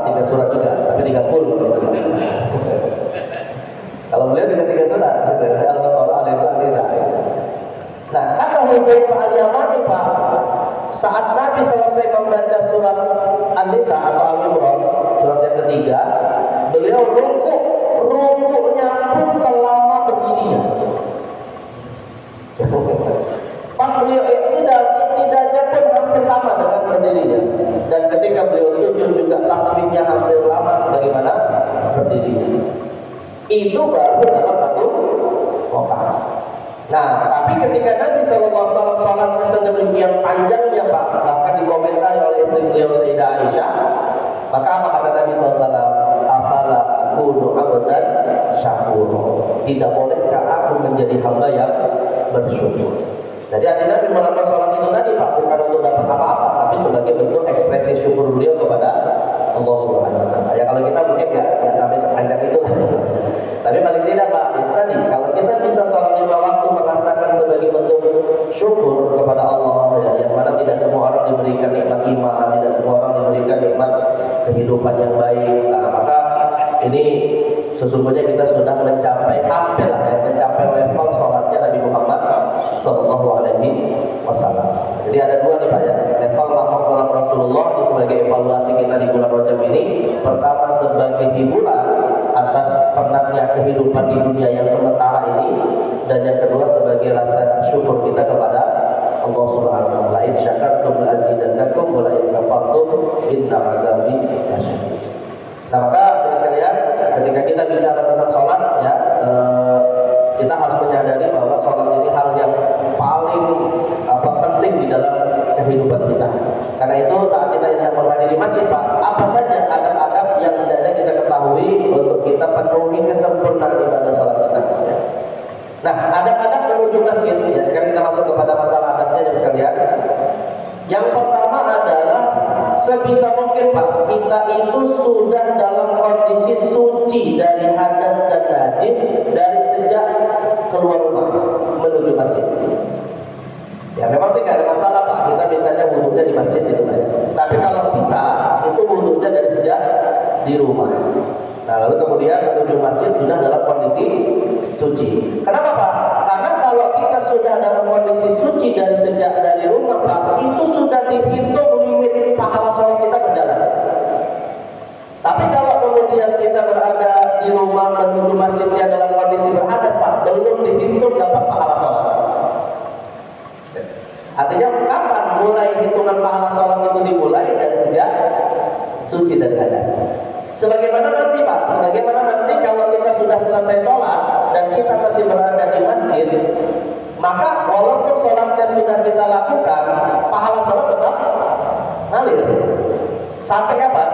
3 surat juga, tapi 30 gitu. Kalau beliau dengan 3 surat, gitu. Al-Baqarah, Al-Imran, An-Nisa. Nah, kata Hudzaifah al-Yamani, Pak, saat Nabi selesai membaca surat An-Nisa atau Al-Imran, surat yang ketiga, beliau rukuknya pun selama berdirinya. Pas beliau tidaknya pun hampir sama dengan berdirinya. Dan ketika beliau sujud juga tasbihnya hampir lama sebagaimana berdirinya. Itu baru dalam satu rakaat. Nah, tapi ketika Nabi SAW sholatnya sedemikian panjangnya, Pak, bahkan dikomentari oleh istri beliau Sayyidah Aisyah, maka apa kata Nabi SAW? Afala akunu abdan syakura. Tidak bolehkah aku menjadi hamba yang bersyukur? Jadi hati Nabi melakukan sholat itu tadi, Pak, bukan untuk dapat apa-apa, tapi sebagai bentuk ekspresi syukur beliau kepada Allah Subhanahu wa Ta'ala. Ya kalau kita mungkin nggak sampai sepanjang itu, tapi paling tidak, Pak, itu tadi kalau kita bisa sholat 5 waktu merasakan sebagai bentuk syukur kepada Allah, ya, yang mana tidak semua orang diberikan nikmat iman, tidak semua orang diberikan nikmat kehidupan yang baik. Nah, maka ini sesungguhnya kita sudah mencapai hampir lah ya, mencapai level sholatnya Nabi Muhammad Sallallahu Alaihi Wasallam. Jadi ada dua nih, Pak, ya, level makam sholat Rasulullah ini sebagai evaluasi kita di bulan Rajab ini. Pertama sebagai hiburan atas penatnya kehidupan di dunia yang sementara ini, dan yang kedua sebagai rasa syukur kita kepada Allah Subhanahu wa Ta'ala. In syakartum la azidannakum wa la in kafartum inna 'adzabi lasyadid. Nah, maka teman sekalian, ketika kita bicara tentang sholat, ya, kita harus menyadari bahwa sholat ini hal yang paling penting di dalam kehidupan kita. Karena itu saat kita hendak menghadiri masjid, Pak, apa saja adab-adab yang hendaknya kita ketahui untuk kita penuhi kesempurnaan ibadah sholat kita. Ya. Nah, adab-adab menuju masjid, ya, sekarang kita masuk kepada masalah adabnya, teman sekalian. Yang pertama adalah sebisa mungkin, Pak, kita itu sudah dalam kondisi suci dari hadas dan najis dari sejak keluar rumah menuju masjid. Ya memang sih nggak ada masalah, Pak, kita biasanya wudhunya di masjid itu, Pak. Tapi kalau bisa itu wudhunya dari sejak di rumah. Nah, lalu kemudian menuju masjid sudah dalam kondisi suci. Kenapa, Pak? Karena kalau kita sudah dalam kondisi suci dari sejak dari rumah, Pak, itu sudah dihitung limit pahala sholat kita berjalan. Tapi kalau kemudian kita berada di rumah menuju masjidnya dalam kondisi berhadas, Pak, belum dihitung dapat pahala sholat. Artinya kapan mulai hitungan pahala sholat itu dimulai? Dari sejak suci dari hadas. Sebagaimana nanti, Pak, sebagaimana nanti kalau kita sudah selesai sholat dan kita masih berada di masjid, maka walaupun sholatnya sudah kita lakukan, pahala sholat tetap ngalir. Sampai kapan?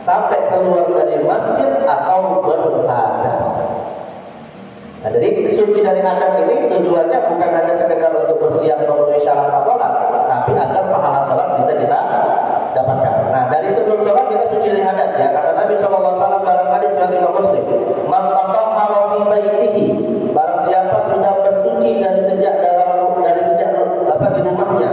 Sampai keluar dari masjid atau berhadas. Nah, jadi suci dari hadas ini tujuannya bukan hanya sekedar untuk bersiap memenuhi syarat sholat, tapi agar pahala sholat bisa kita dapatkan. Nah, dari sebelum sholat kita suci dari hadas, ya. Kata Nabi SAW dalam hadis riwayat Imam Muslim, "Man tatahhara fi baitihi", barang siapa sudah bersuci dari sejak di rumahnya,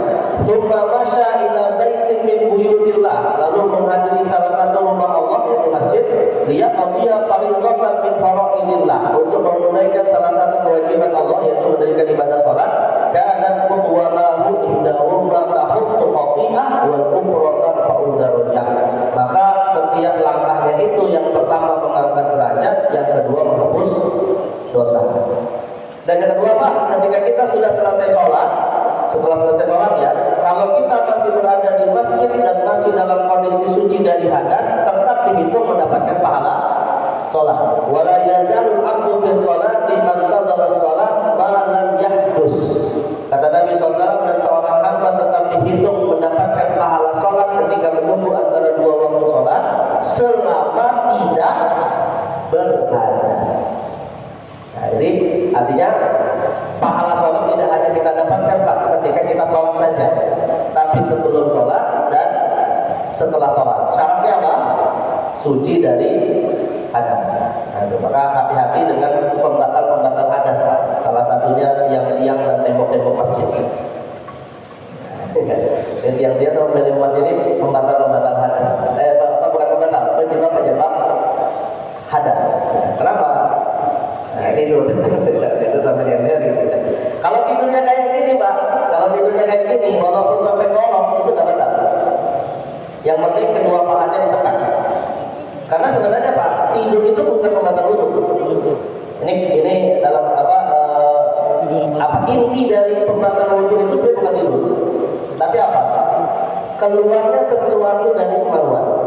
"Tsumma masya ila baitin min buyutillah", lalu menghadiri salah satu rumah Allah yaitu masjid, liyaqdiya fardhan min faraidillah, untuk menunaikan salah satu kewajiban Allah yaitu mendirikan ibadah salat, kanat qudwalahu indahuma tahuttu khati'ah wal umrata fa'udarajah, maka setiap langkahnya itu yang pertama mengangkat derajat, yang kedua menghapus dosa. Dan yang kedua, Pak, ketika kita sudah selesai sholat, setelah selesai sholat, ya, kalau kita masih berada di masjid dan masih dalam kondisi suci dari hadas, tetap dihitung mendapatkan pahala sholat. Wala yazalul abdu bis sholati man tadara sholat ma lam yahdus. Kata Nabi SAW, dan seorang hamba tetap dihitung mendapatkan pahala sholat ketika menunggu antara dua waktu sholat selama tidak berhadas. Nah, jadi artinya pahala sholat tidak hanya kita dapatkan, Pak, ketika kita sholat saja, tapi sebelum sholat dan setelah sholat. Syaratnya apa? Suci dari hadas. Nah, maka hati-hati dengan pembatal-pembatal hadas, Pak. Salah satunya yang dan tembok-tembok masjid. Yang dia sama tembok masjid ini pembatal-pembatal hadas. Bukan pembatal Karena sebenarnya Pak, tidur itu bukan pembatal wudhu. Ini dalam inti dari pembatal wudhu itu sebenarnya bukan tidur, tapi apa? Keluarnya sesuatu dari kemaluan.